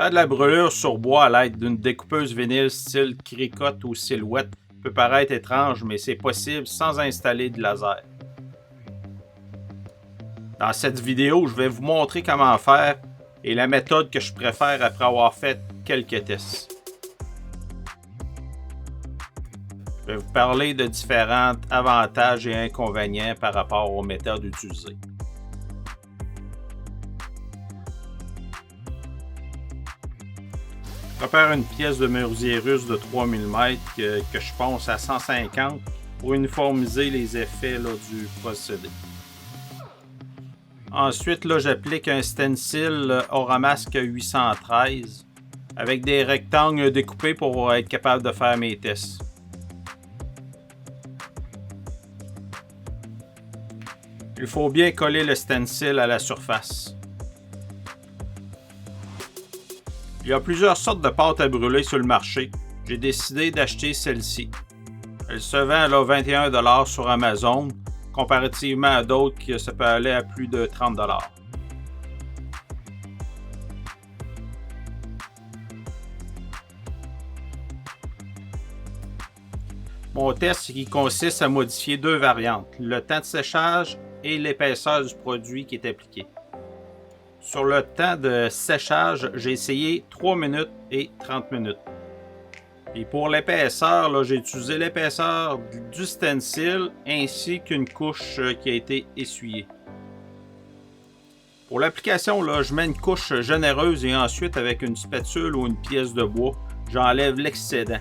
Faire de la brûlure sur bois à l'aide d'une découpeuse vinyle style cricotte ou silhouette peut paraître étrange, mais c'est possible sans installer de laser. Dans cette vidéo, je vais vous montrer comment faire et la méthode que je préfère après avoir fait quelques tests. Je vais vous parler de différents avantages et inconvénients par rapport aux méthodes utilisées. Je prépare une pièce de menuisier russe de 3 mm que je ponce à 150 pour uniformiser les effets du procédé. Ensuite, j'applique un stencil Oramasque 813 avec des rectangles découpés pour être capable de faire mes tests. Il faut bien coller le stencil à la surface. Il y a plusieurs sortes de pâtes à brûler sur le marché. J'ai décidé d'acheter celle-ci. Elle se vend à 21 $ sur Amazon, comparativement à d'autres qui ça peut aller à plus de 30 $. Mon test qui consiste à modifier deux variantes, le temps de séchage et l'épaisseur du produit qui est appliqué. Sur le temps de séchage, j'ai essayé 3 minutes et 30 minutes. Et pour l'épaisseur, j'ai utilisé l'épaisseur du stencil ainsi qu'une couche qui a été essuyée. Pour l'application, je mets une couche généreuse et ensuite avec une spatule ou une pièce de bois, j'enlève l'excédent.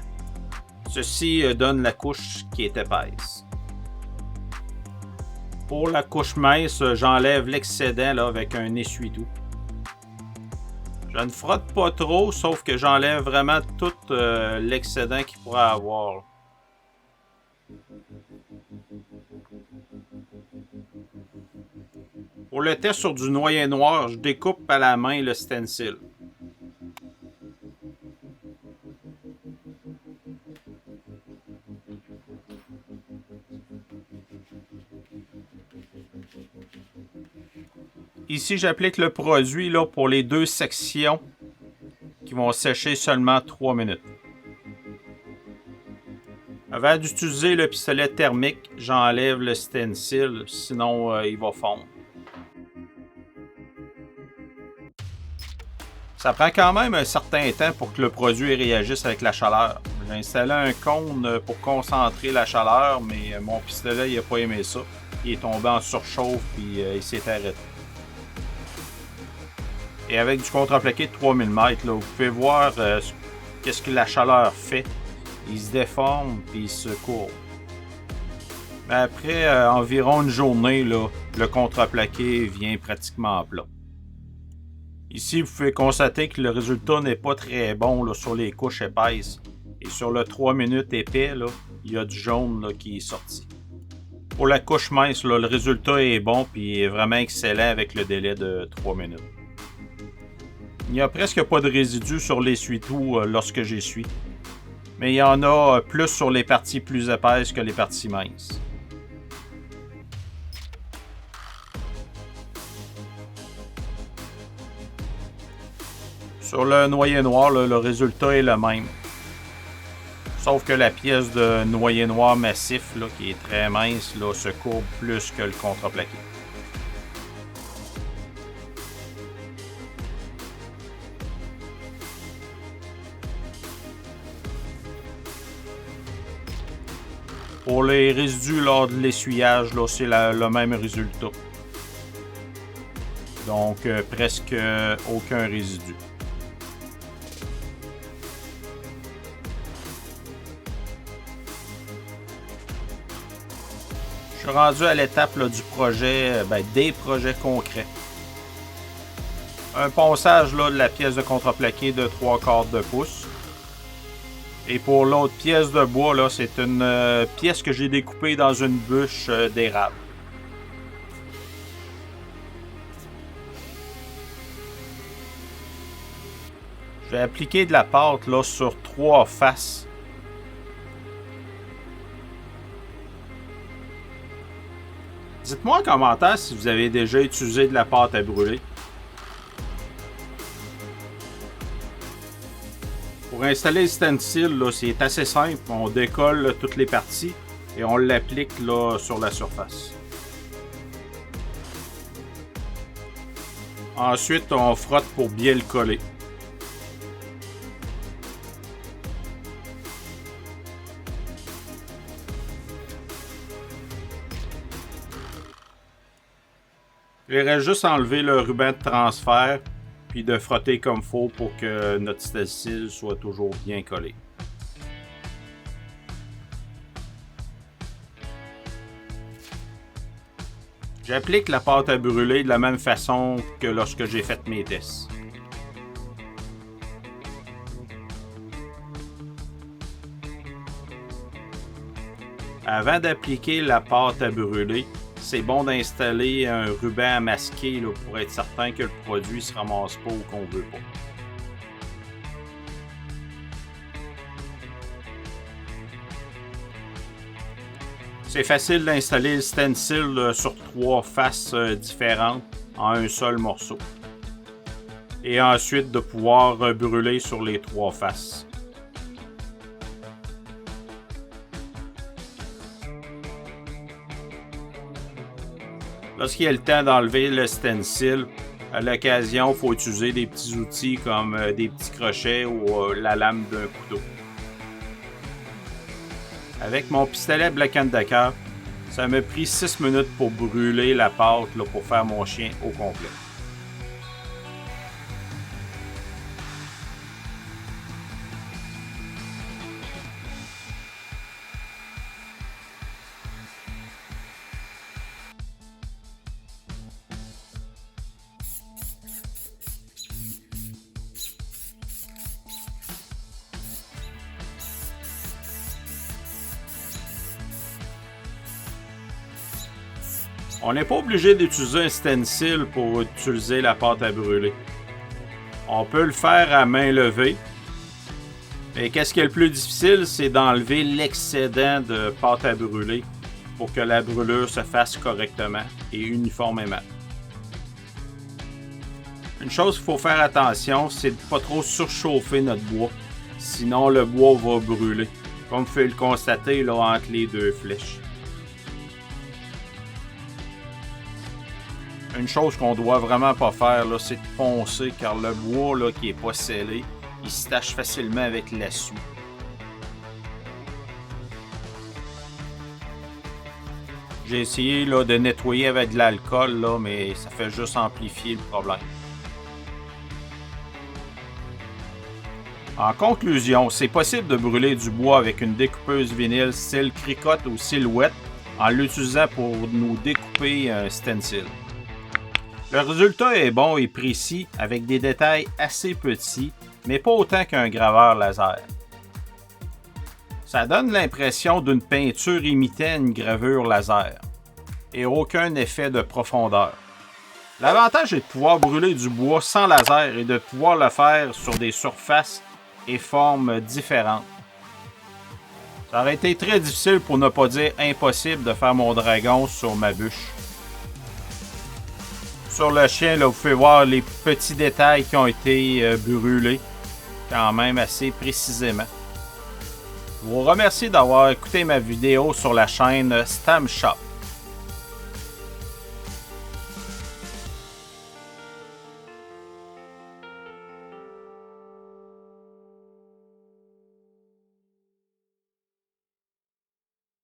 Ceci donne la couche qui est épaisse. Pour la couche mince, j'enlève l'excédent avec un essuie-tout. Je ne frotte pas trop, sauf que j'enlève vraiment tout l'excédent qu'il pourrait avoir. Pour le test sur du noyer noir, je découpe à la main le stencil. Ici, j'applique le produit pour les deux sections qui vont sécher seulement 3 minutes. Avant d'utiliser le pistolet thermique, j'enlève le stencil, sinon il va fondre. Ça prend quand même un certain temps pour que le produit réagisse avec la chaleur. J'ai installé un cône pour concentrer la chaleur, mais mon pistolet n'a pas aimé ça. Il est tombé en surchauffe et il s'est arrêté. Et avec du contreplaqué de 3 mm, vous pouvez voir qu'est-ce que la chaleur fait. Il se déforme et il se courbe. Mais après environ une journée, le contreplaqué vient pratiquement plat. Ici, vous pouvez constater que le résultat n'est pas très bon sur les couches épaisses. Et sur le 3 minutes épais, il y a du jaune qui est sorti. Pour la couche mince, le résultat est bon et est vraiment excellent avec le délai de 3 minutes. Il n'y a presque pas de résidus sur l'essuie-tout lorsque j'essuie. Mais il y en a plus sur les parties plus épaisses que les parties minces. Sur le noyer noir, le résultat est le même. Sauf que la pièce de noyer noir massif, qui est très mince, se courbe plus que le contreplaqué. Pour les résidus lors de l'essuyage, c'est le même résultat. Donc, presque aucun résidu. Je suis rendu à l'étape du projet, des projets concrets. Un ponçage de la pièce de contreplaqué de 3/4 de pouce. Et pour l'autre pièce de bois, c'est une pièce que j'ai découpée dans une bûche d'érable. Je vais appliquer de la pâte sur 3 faces. Dites-moi en commentaire si vous avez déjà utilisé de la pâte à brûler. Pour installer le stencil, c'est assez simple. On décolle là, toutes les parties et on l'applique sur la surface. Ensuite, on frotte pour bien le coller. Il reste juste à enlever le ruban de transfert puis de frotter comme il faut pour que notre stencil soit toujours bien collé. J'applique la pâte à brûler de la même façon que lorsque j'ai fait mes tests. Avant d'appliquer la pâte à brûler, c'est bon d'installer un ruban à masquer pour être certain que le produit ne se ramasse pas où qu'on veut pas. C'est facile d'installer le stencil sur 3 faces différentes en un seul morceau. Et ensuite de pouvoir brûler sur les 3 faces. Lorsqu'il y a le temps d'enlever le stencil, à l'occasion, il faut utiliser des petits outils comme des petits crochets ou la lame d'un couteau. Avec mon pistolet Black & Decker, ça m'a pris 6 minutes pour brûler la pâte pour faire mon chien au complet. On n'est pas obligé d'utiliser un stencil pour utiliser la pâte à brûler. On peut le faire à main levée. Mais qu'est-ce qui est le plus difficile, c'est d'enlever l'excédent de pâte à brûler pour que la brûlure se fasse correctement et uniformément. Une chose qu'il faut faire attention, c'est de ne pas trop surchauffer notre bois. Sinon, le bois va brûler, comme vous pouvez le constater là, entre les 2 flèches. Une chose qu'on doit vraiment pas faire, c'est de poncer, car le bois là, qui est pas scellé, il se tache facilement avec la suie. J'ai essayé de nettoyer avec de l'alcool, mais ça fait juste amplifier le problème. En conclusion, c'est possible de brûler du bois avec une découpeuse vinyle style cricotte ou silhouette en l'utilisant pour nous découper un stencil. Le résultat est bon et précis avec des détails assez petits, mais pas autant qu'un graveur laser. Ça donne l'impression d'une peinture imitant une gravure laser et aucun effet de profondeur. L'avantage est de pouvoir brûler du bois sans laser et de pouvoir le faire sur des surfaces et formes différentes. Ça aurait été très difficile, pour ne pas dire impossible, de faire mon dragon sur ma bûche. Sur le chien, là, vous pouvez voir les petits détails qui ont été brûlés, quand même assez précisément. Je vous remercie d'avoir écouté ma vidéo sur la chaîne Stamp Shop.